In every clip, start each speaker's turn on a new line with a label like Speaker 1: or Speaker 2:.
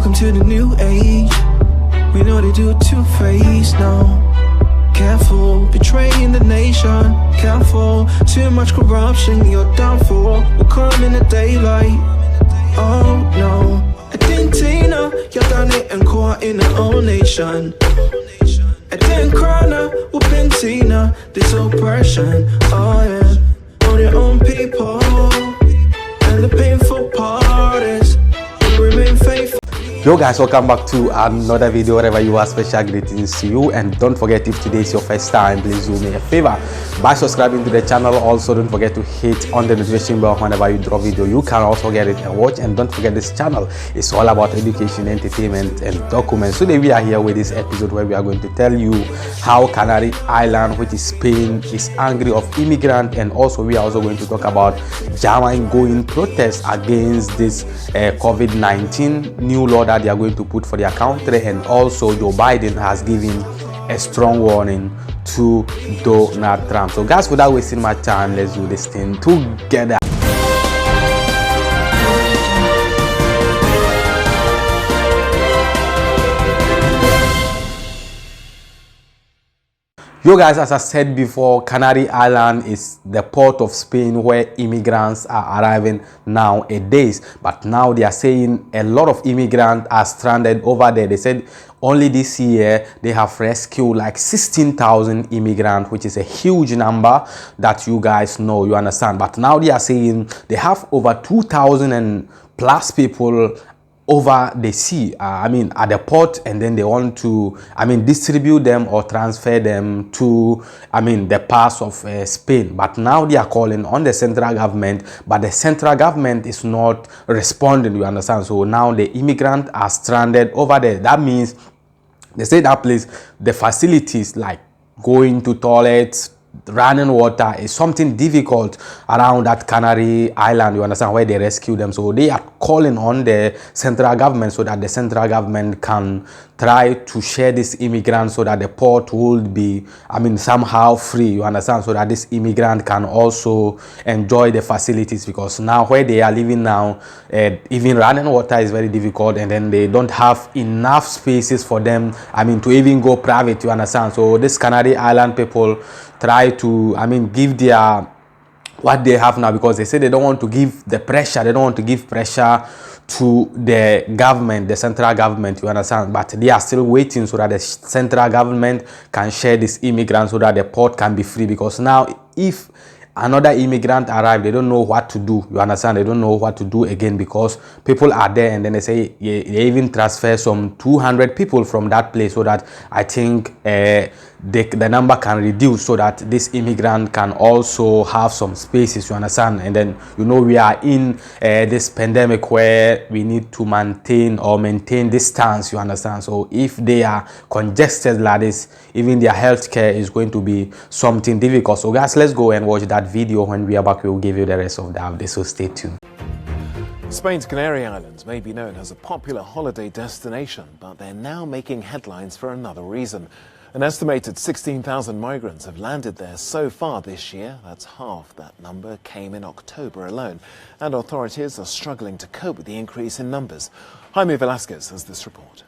Speaker 1: Welcome to the new age. We know they do it two-faced now. Careful, betraying the nation. Careful, too much corruption, your downfall will come in the daylight. Oh no, Argentina, you done it and caught in the own nation. I didn't cry now, Argentina, this oppression. Oh yeah, on your own people, and the painful part is we remain faithful.
Speaker 2: Yo guys, welcome back to another video. Wherever you are, special greetings to you, and don't forget, if today is your first time, please do me a favor by subscribing to the channel. Also, don't forget to hit on the notification bell whenever you drop video. You can also get it and watch. And don't forget, this channel is all about education, entertainment, and documents. Today we are here with this episode where we are going to tell you how Canary Island, which is Spain, is angry of immigrant, and also we are also going to talk about Germany going protest against this COVID-19 new law that they are going to put for their country. And also Joe Biden has given a strong warning to Donald Trump. So guys, without wasting my time, let's do this thing together. Yo guys, as I said before, Canary Island is the port of Spain where immigrants are arriving nowadays. But now they are saying a lot of immigrants are stranded over there. They said only this year they have rescued like 16,000 immigrants, which is a huge number that you guys know, you understand. But now they are saying they have over 2,000 and plus people over the sea, at the port, and then they want to, distribute them or transfer them to, the parts of Spain. But now they are calling on the central government, but the central government is not responding, you understand. So now the immigrants are stranded over there. That means they say that place, the facilities like going to toilets, running water is something difficult around that Canary Island, you understand, where they rescue them. So they are calling on the central government so that the central government can try to share these immigrants so that the port would be, somehow free, you understand, so that this immigrant can also enjoy the facilities. Because now where they are living now, even running water is very difficult, and then they don't have enough spaces for them, to even go private, you understand. So this Canary Island people try to give their what they have now, because they say they don't want to give the pressure, they don't want to give pressure to the government, the central government, you understand. But they are still waiting so that the central government can share these immigrants so that the port can be free. Because now if another immigrant arrive, they don't know what to do, you understand. They don't know what to do again, because people are there, and then they say they even transfer some 200 people from that place, so that I think the number can reduce, so that this immigrant can also have some spaces, you understand. And then, we are in this pandemic where we need to maintain distance, you understand. So if they are congested like this, even their healthcare is going to be something difficult. So guys, let's go and watch that video. When we are back, we will give you the rest of the update, so stay tuned.
Speaker 3: Spain's Canary Islands may be known as a popular holiday destination, but they're now making headlines for another reason. An estimated 16,000 migrants have landed there so far this year. That's half that number came in October alone. And authorities are struggling to cope with the increase in numbers. Jaime Velasquez has this report.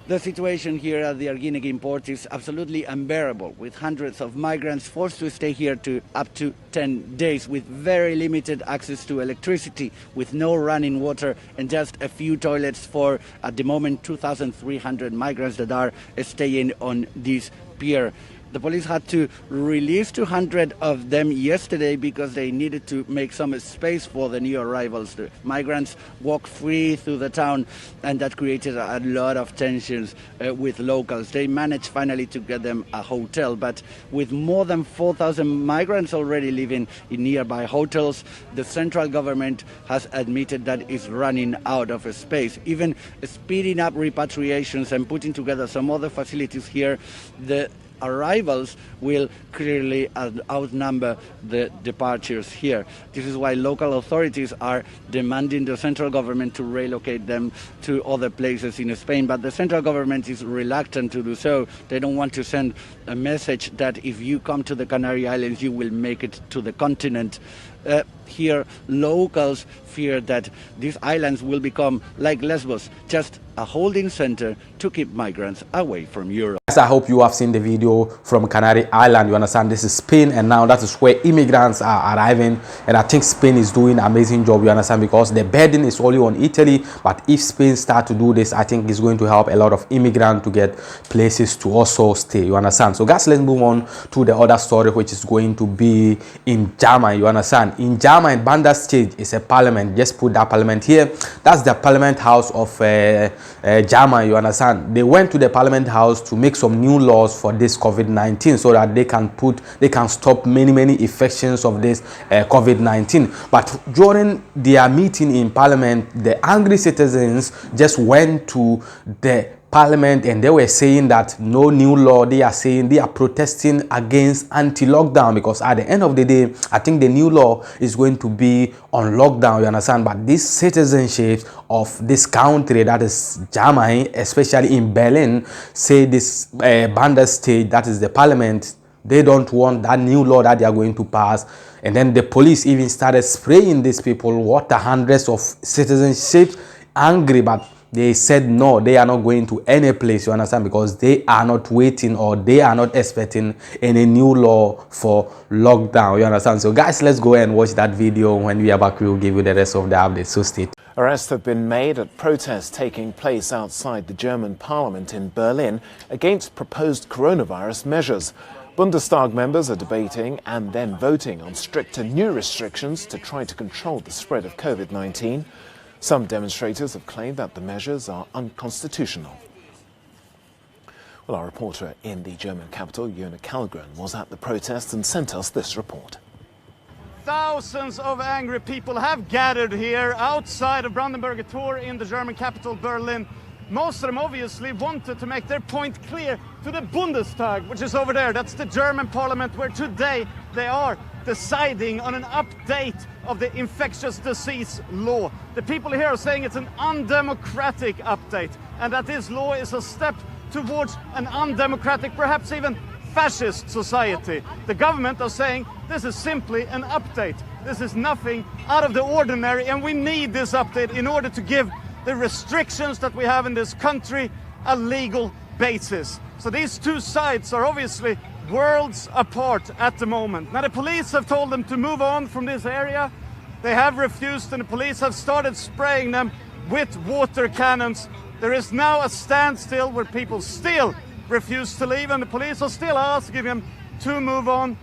Speaker 4: The situation here at the Arguineguín port is absolutely unbearable, with hundreds of migrants forced to stay here up to 10 days with very limited access to electricity, with no running water, and just a few toilets for, at the moment, 2,300 migrants that are staying on this pier. The police had to release 200 of them yesterday because they needed to make some space for the new arrivals. The migrants walk free through the town, and that created a lot of tensions with locals. They managed finally to get them a hotel, but with more than 4,000 migrants already living in nearby hotels, the central government has admitted that it's running out of space. Even speeding up repatriations and putting together some other facilities here, the arrivals will clearly outnumber the departures here. This is why local authorities are demanding the central government to relocate them to other places in Spain, but the central government is reluctant to do so. They don't want to send a message that if you come to the Canary Islands, you will make it to the continent. Here, locals fear that these islands will become like Lesbos, just a holding center to keep migrants away from Europe.
Speaker 2: I hope you have seen the video from Canary Island. You understand, this is Spain, and now that is where immigrants are arriving, and I think Spain is doing an amazing job, you understand, because the burden is only on Italy, but if Spain start to do this, I think it's going to help a lot of immigrants to get places to also stay, you understand. So guys, let's move on to the other story, which is going to be in Germany, you understand. In Germany, Bundestag is a parliament. Just put that parliament here. That's the parliament house of Germany, you understand. They went to the parliament house to make some new laws for this COVID-19 so that they can stop many infections of this COVID-19. But during their meeting in parliament, the angry citizens just went to the parliament and they were saying that no new law. They are saying they are protesting against anti-lockdown, because at the end of the day, I think the new law is going to be on lockdown, you understand. But this citizenship of this country, that is Germany, especially in Berlin, say this Bundestag, that is the parliament, they don't want that new law that they are going to pass. And then the police even started spraying these people water, hundreds of citizens angry, but they said no, they are not going to any place, you understand, because they are not waiting, or they are not expecting any new law for lockdown, you understand. So guys, let's go and watch that video. When we are back, we will give you the rest of the update, so stay tuned.
Speaker 3: Arrests have been made at protests taking place outside the German parliament in Berlin against proposed coronavirus measures. Bundestag members are debating and then voting on stricter new restrictions to try to control the spread of COVID-19. Some demonstrators have claimed that the measures are unconstitutional. Well, our reporter in the German capital, Jonas Kallgren, was at the protest and sent us this report.
Speaker 5: Thousands of angry people have gathered here outside of Brandenburger Tor in the German capital, Berlin. Most of them obviously wanted to make their point clear to the Bundestag, which is over there. That's the German parliament, where today they are deciding on an update of the infectious disease law. The people here are saying it's an undemocratic update, and that this law is a step towards an undemocratic, perhaps even fascist society. The government are saying this is simply an update. This is nothing out of the ordinary, and we need this update in order to give the restrictions that we have in this country a legal basis. So these two sides are obviously worlds apart at the moment. Now the police have told them to move on from this area. They have refused, and the police have started spraying them with water cannons. There is now a standstill where people still refuse to leave, and the police are still asking them to move on.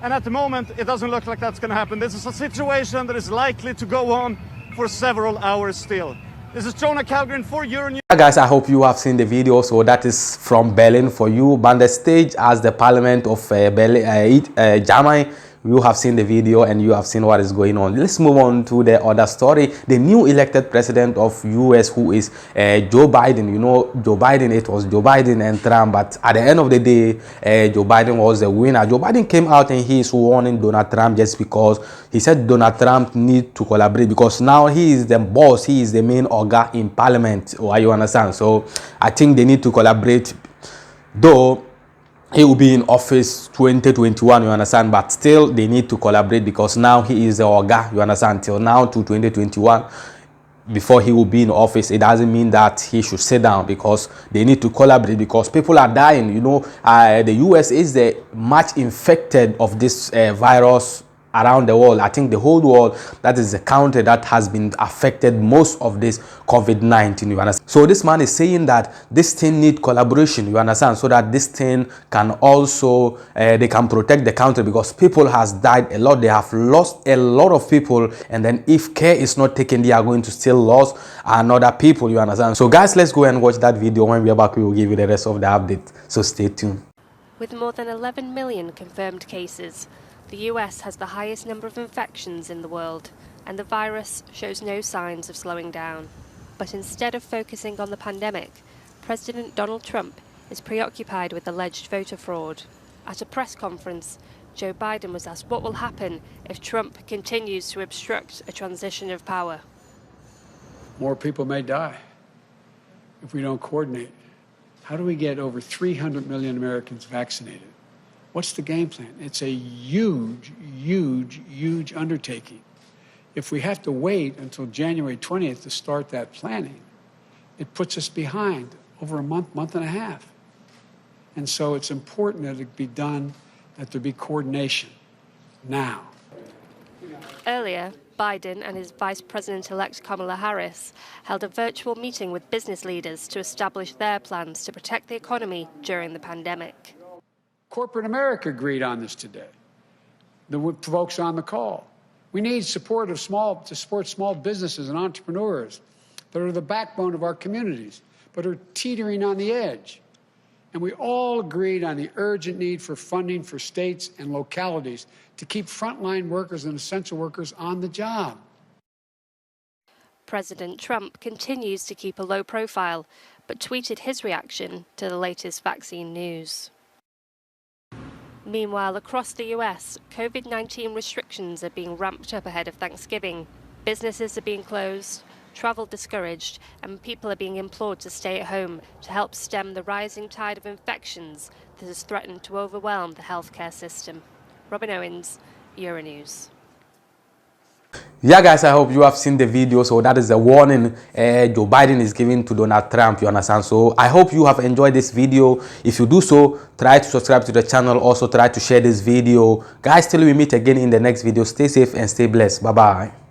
Speaker 5: And at the moment, it doesn't look like that's going to happen. This is a situation that is likely to go on for several hours still. This is Jonas Kallgren for Euronews.
Speaker 2: Guys, I hope you have seen the video. So that is from Berlin for you. Bundestag as the parliament of Germany. You have seen the video and you have seen what is going on. Let's move on to the other story. The new elected president of US, who is Joe Biden. You know, Joe Biden, it was Joe Biden and Trump, but at the end of the day, Joe Biden was the winner. Joe Biden came out and he is warning Donald Trump just because he said Donald Trump needs to collaborate, because now he is the boss, he is the main organ in parliament. Or you understand? So I think they need to collaborate, though he will be in office 2021, you understand, but still they need to collaborate, because now he is the organ, you understand, till now to 2021 before he will be in office. It doesn't mean that he should sit down, because they need to collaborate, because people are dying. You know, the US is the much infected of this virus around the world. I think the whole world, that is the country that has been affected most of this COVID-19, you understand. So this man is saying that this thing need collaboration, you understand, so that this thing can also they can protect the country, because people has died a lot. They have lost a lot of people, and then if care is not taken, they are going to still lose another people, you understand. So guys, let's go and watch that video. When we are back, we will give you the rest of the update, so stay tuned.
Speaker 6: With more than 11 million confirmed cases, the US has the highest number of infections in the world, and the virus shows no signs of slowing down. But instead of focusing on the pandemic, President Donald Trump is preoccupied with alleged voter fraud. At a press conference, Joe Biden was asked what will happen if Trump continues to obstruct a transition of power.
Speaker 7: More people may die if we don't coordinate. How do we get over 300 million Americans vaccinated? What's the game plan? It's a huge, huge, huge undertaking. If we have to wait until January 20th to start that planning, it puts us behind over a month, month and a half. And so it's important that it be done, that there be coordination now.
Speaker 6: Earlier, Biden and his Vice President-elect Kamala Harris held a virtual meeting with business leaders to establish their plans to protect the economy during the pandemic.
Speaker 7: Corporate America agreed on this today, the folks on the call. We need support to support small businesses and entrepreneurs that are the backbone of our communities, but are teetering on the edge. And we all agreed on the urgent need for funding for states and localities to keep frontline workers and essential workers on the job.
Speaker 6: President Trump continues to keep a low profile, but tweeted his reaction to the latest vaccine news. Meanwhile, across the US, COVID-19 restrictions are being ramped up ahead of Thanksgiving. Businesses are being closed, travel discouraged, and people are being implored to stay at home to help stem the rising tide of infections that has threatened to overwhelm the healthcare system. Robin Owens, Euronews.
Speaker 2: Yeah, guys, I hope you have seen the video. So that is a warning Joe Biden is giving to Donald Trump, you understand? So I hope you have enjoyed this video. If you do so, try to subscribe to the channel. Also try to share this video. Guys, till we meet again in the next video, stay safe and stay blessed. Bye bye.